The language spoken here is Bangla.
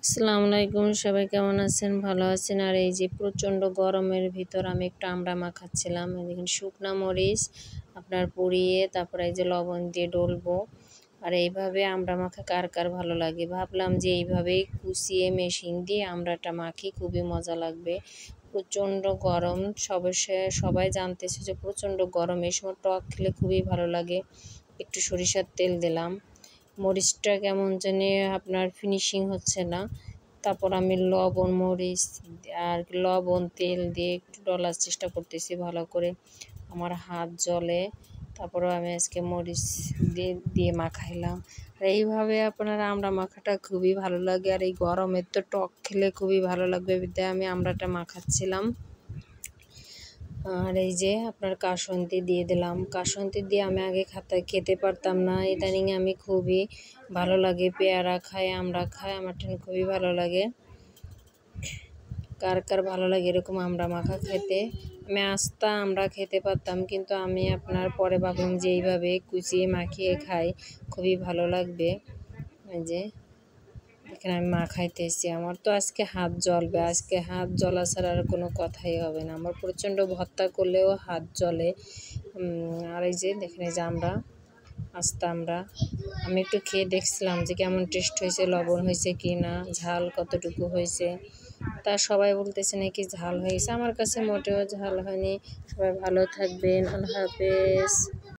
আসসালামু আলাইকুম, সবাই কেমন আছেন? ভালো আছেন? আর এই যে প্রচণ্ড গরমের ভিতর আমি একটু আমড়া মাখাচ্ছিলাম। এই দেখুন শুকনা মরিচ আপনার পুড়িয়ে তারপরে এই যে লবণ দিয়ে ডলবো। আর এইভাবে আমড়া মাখা কার কার ভালো লাগে? ভাবলাম যে এইভাবেই কুচিয়ে মেশিন দিয়ে আমড়াটা মাখি, খুবই মজা লাগবে। প্রচণ্ড গরম, সবাই জানতেছে যে প্রচণ্ড গরম, এই সময় টক খেলে খুবই ভালো লাগে। একটু সরিষার তেল দিলাম, মরিচটা কেমন জানি আপনার ফিনিশিং হচ্ছে না। তারপর আমি লবণ, মরিচ আর লবণ, তেল দিয়ে একটু ডলার চেষ্টা করতেছি ভালো করে, আমার হাত জ্বলে। তারপরেও আমি আজকে মরিচ দিয়ে মাখাইলাম। আর এইভাবে আপনার আমড়া মাখাটা খুবই ভালো লাগে। আর এই গরমের তো টক খেলে খুবই ভালো লাগবে, বিধায় আমি আমড়াটা মাখাচ্ছিলাম। আর এই যে আপনার কাসুন্দি দিয়ে দিলাম। কাসুন্দি দিয়ে আমি আগে খেতে পারতাম না, ইদানিং আমি খুবই ভালো লাগে। পেয়ারা খাই, আমড়া খাই, আমার খুবই ভালো লাগে। কার কার ভালো লাগে এরকম আমড়া মাখা খেতে? আমি আস্তা আমড়া খেতে পারতাম, কিন্তু আমি আপনার পরে ভাবলাম যে এইভাবে কুচিয়ে মাখিয়ে খাই, খুবই ভালো লাগবে। এই যে এখানে আমি মাখাইতেছি, আমার তো আজকে হাত জ্বলবে। আজকে হাত জ্বলা ছাড়া আর কোনো কথাই হবে না। আমার প্রচণ্ড ভর্তা করলেও হাত জ্বলে। আর এই যে দেখেন, এই যে আস্তা আমরা আমি একটু খেয়ে দেখছিলাম যে কেমন টেস্ট হয়েছে, লবণ হয়েছে কি না, ঝাল কতটুকু হয়েছে। তা সবাই বলতেছে নাকি ঝাল হয়েছে, আমার কাছে মোটেও ঝাল হয়নি। সবাই ভালো থাকবেন, আল্লাহ হাফেজ।